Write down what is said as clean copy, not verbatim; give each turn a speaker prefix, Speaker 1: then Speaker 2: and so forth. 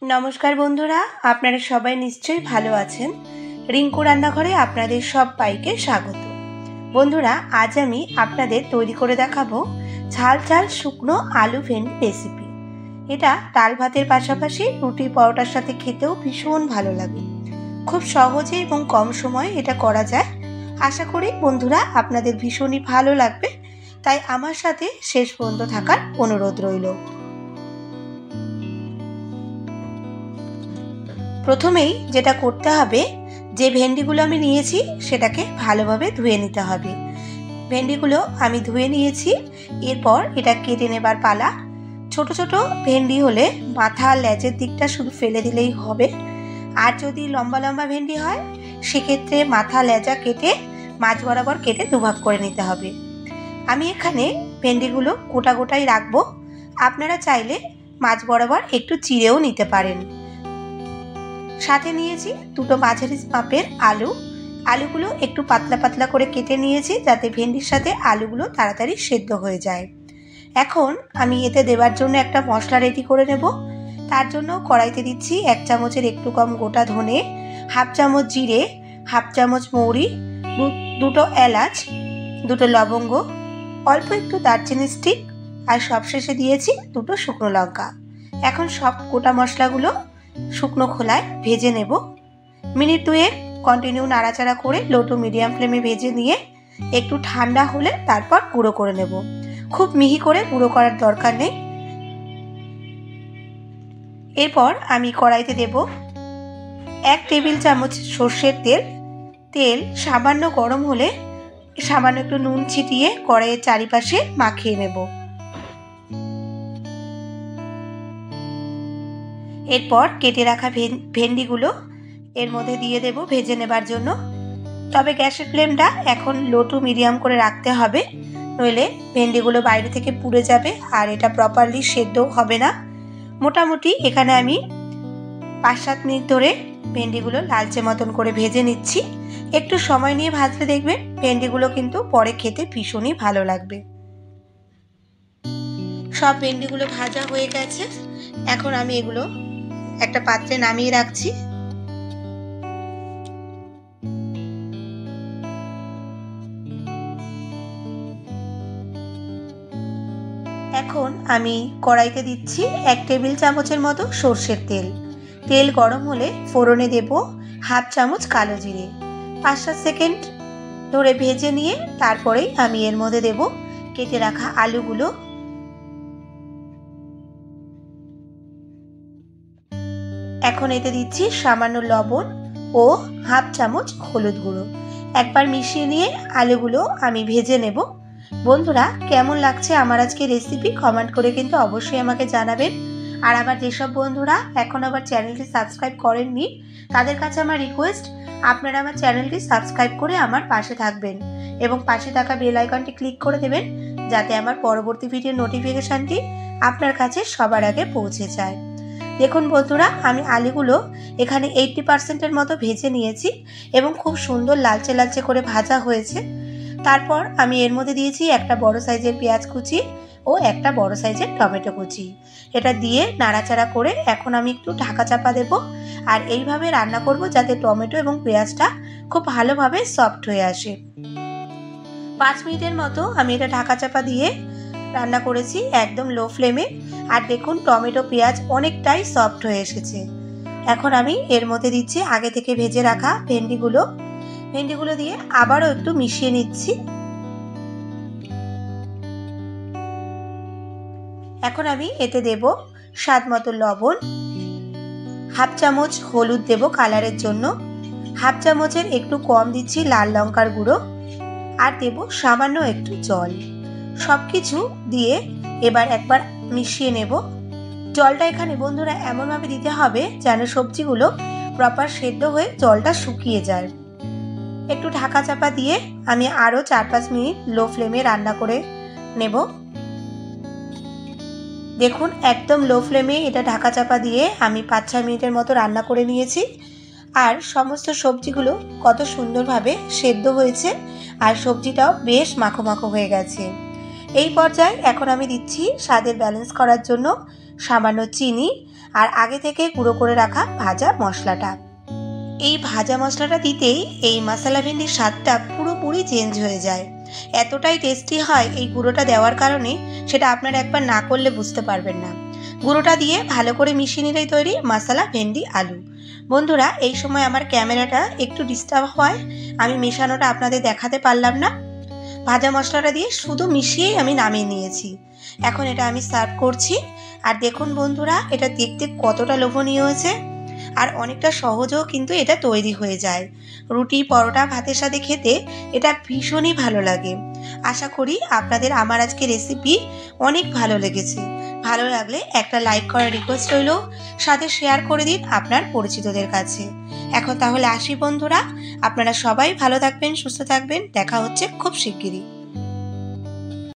Speaker 1: नमस्कार बंधुरा आपनारा सबाई निश्चयই भालो आছেন। रिंकू रान्नाघरे आपनादेर सबाइके स्वागत। बंधुरा आज आमी आपनादेर तैरी करे देखाबो झाल झाल शुकनो आलू भेंडी रेसिपि। एटा डाल भातेर पाशापाशि रुटी परोटार साथे खेतेও भीषण भालो लागे। खूब सहजे एबं कम समय एटा करा जाय। आशा करी बंधुरा आपनादेर भीषणই भालो लागबे, ताई आमार साथे शेष पर्यन्त थाकार अनुरोध रइल। प्रथमेই যেটা করতে হবে, যে ভেন্ডিগুলো আমি নিয়েছি সেটাকে ভালোভাবে ধুয়ে নিতে হবে। ভেন্ডিগুলো আমি ধুয়ে নিয়েছি। এরপর এটা কেটে নেবার পালা। ছোট ছোট ভেন্ডি হলে মাথা লেজের দিকটা শুধু ফেলে দিলেই হবে। আর যদি লম্বা লম্বা ভেন্ডি হয় সেক্ষেত্রে মাথা লেজা কেটে মাঝ বরাবর কেটে দুভাগ করে নিতে হবে। আমি এখানে ভেন্ডিগুলো গোটা গোটাই রাখবো। আপনারা চাইলে মাঝ বরাবর একটু চিড়েও নিতে পারেন। সাথে নিয়েছি দুটো মাঝারি মাপের আলু। আলুগুলো একটু পাতলা পাতলা করে কেটে নিয়েছি যাতে ভেন্ডির সাথে আলুগুলো তাড়াতাড়ি সেদ্ধ হয়ে যায়। এখন আমি এতে দেওয়ার জন্য একটা মশলা রেডি করে নেব। তার জন্য কড়াইতে দিচ্ছি 1 চামচের একটু কম গোটা ধনে, 1/2 চামচ জিরে, 1/2 চামচ মৌরি, দুটো এলাচ, দুটো লবঙ্গ, অল্প একটু দারচিনি স্টিক আর সবশেষে দিয়েছি দুটো শুকনো লঙ্কা। এখন সব গোটা মশলাগুলো শুকনো খোলায় ভেজে নেব। মিনিট 2 কন্টিনিউ নাড়াচাড়া করে লো টু মিডিয়াম ফ্লেমে ভেজে নিয়ে একটু ঠান্ডা হলে তারপর গুঁড়ো করে নেব। খুব মিহি করে গুঁড়ো করার দরকার নেই। এরপর আমি কড়াইতে দেব 1 টেবিল চামচ সর্ষের তেল। তেল সামান্য গরম হলে সামান্য একটু নুন ছিটিয়ে কড়াইয়ের চারিপাশে মাখিয়ে নেব। এরপর কেটে রাখা ভেন্ডিগুলো এর মধ্যে দিয়ে দেব ভেজে নেবার জন্য। তবে গ্যাসের ফ্লেমটা এখন লো টু মিডিয়াম করে রাখতে হবে, নইলে ভেন্ডিগুলো বাইরে থেকে পুড়ে যাবে আর এটা প্রপারলি সেদ্ধ হবে না। মোটামুটি এখানে আমি 5-7 মিনিট ধরে ভেন্ডিগুলো লালচে মতন করে ভেজে নিচ্ছি। একটু সময় নিয়ে ভাজলে দেখবেন ভেন্ডিগুলো কিন্তু পরে খেতে ভীষণই ভালো লাগবে। সব ভেন্ডিগুলো ভাজা হয়ে গেছে। এখন আমি এগুলো একটা পাত্রে নামিয়ে রাখছি। এখন আমি কড়াইতে দিচ্ছি 1 টেবিল চামচের মতো সর্ষের তেল। তেল গরম হলে ফোড়নে দেব 1/2 চামচ কালো জিরে। 5-7 সেকেন্ড ধরে ভেজে নিয়ে তারপরেই আমি এর মধ্যে দেব কেটে রাখা আলুগুলো। এখন এতে দিচ্ছি সামান্য লবণ ও 1/2 চামচ হলুদ গুঁড়ো। একবার মিশিয়ে নিয়ে আলুগুলো আমি ভেজে নেব। বন্ধুরা কেমন লাগছে আমার আজকে রেসিপি কমেন্ট করে কিন্তু অবশ্যই আমাকে জানাবেন। আর আবার যেসব বন্ধুরা এখন আবার চ্যানেলটি সাবস্ক্রাইব করেননি তাদের কাছে আমার রিকোয়েস্ট, আপনারা আমার চ্যানেলটি সাবস্ক্রাইব করে আমার পাশে থাকবেন এবং পাশে থাকা বেল আইকনটি ক্লিক করে দেবেন যাতে আমার পরবর্তী ভিডিওর নোটিফিকেশনটি আপনার কাছে সবার আগে পৌঁছে যায়। দেখুন বন্ধুরা আমি আলুগুলো এখানে 80% মতো ভেজে নিয়েছি এবং খুব সুন্দর লালচে লালচে করে ভাজা হয়েছে। তারপর আমি এর মধ্যে দিয়েছি একটা বড় সাইজের পেঁয়াজ কুচি ও একটা বড় সাইজের টমেটো কুচি। এটা দিয়ে নাড়াচাড়া করে এখন আমি একটু ঢাকা চাপা দেব আর এইভাবে রান্না করব যাতে টমেটো এবং পেঁয়াজটা খুব ভালোভাবে সফট হয়ে আসে। 5 মিনিটের মতো আমি এটা ঢাকা চাপা দিয়ে রান্না করেছি একদম লো ফ্লেমে। আর দেখুন টমেটো পেঁয়াজ অনেকটাই সফট হয়ে এসেছে। এখন আমি এর মধ্যে দিচ্ছি আগে থেকে ভেজে রাখা ভেন্ডিগুলো দিয়ে আবারও একটু মিশিয়ে নিচ্ছি। এখন আমি এতে দেব স্বাদ মতো লবণ, 1/2 চামচ হলুদ দেব কালারের জন্য, 1/2 চামচের একটু কম দিচ্ছি লাল লঙ্কার গুঁড়ো আর দেব সামান্য একটু জল। সবকিছু দিয়ে এবার একবার মিশিয়ে নেব। জলটা এখানে বন্ধুরা এমনভাবে দিতে হবে যেন সবজিগুলো প্রপার সেদ্ধ হয়ে জলটা শুকিয়ে যায়। একটু ঢাকা চাপা দিয়ে আমি আরও 4-5 মিনিট লো ফ্লেমে রান্না করে নেব। দেখুন একদম লো ফ্লেমে এটা ঢাকা চাপা দিয়ে আমি 5-6 মিনিটের মতো রান্না করে নিয়েছি। আর সমস্ত সবজিগুলো কত সুন্দরভাবে সেদ্ধ হয়েছে আর সবজিটাও বেশ মাখো মাখো হয়ে গেছে। এই পর্যায়ে এখন আমি দিচ্ছি স্বাদের ব্যালেন্স করার জন্য সামান্য চিনি আর আগে থেকে গুঁড়ো করে রাখা ভাজা মশলাটা। এই ভাজা মশলাটা দিতেই এই মশলা ভেন্ডির স্বাদটা পুরোপুরি চেঞ্জ হয়ে যায়। এতটাই টেস্টি হয় এই গুঁড়োটা দেওয়ার কারণে, সেটা আপনারা একবার না করলে বুঝতে পারবেন না। গুঁড়োটা দিয়ে ভালো করে মিশিয়ে নিলেই তৈরি মশলা ভেন্ডি আলু। বন্ধুরা, এই সময় আমার ক্যামেরাটা একটু ডিস্টার্ব হয়, আমি মেশানোটা আপনাদের দেখাতে পারলাম না। ভাজা মশলাটা দিয়ে শুধু মিশিয়েই আমি নামিয়ে নিয়েছি। এখন এটা আমি সার্ভ করছি। আর দেখুন বন্ধুরা, এটা দেখতে কতটা লোভনীয় হয়েছে, আর অনেকটা সহজও কিন্তু এটা তৈরি হয়ে যায়। রুটি, পরোটা, ভাতের সাথে খেতে এটা ভীষণই ভালো লাগে। আশা করি আপনাদের আমার আজকে রেসিপি অনেক ভালো লেগেছে। ভালো লাগলে একটা লাইক করার রিকোয়েস্ট রইল, সাথে শেয়ার করে দিন আপনার পরিচিতদের কাছে। এখন তাহলে আসি বন্ধুরা, আপনারা সবাই ভালো থাকবেন, সুস্থ থাকবেন। দেখা হচ্ছে খুব শিগগিরই।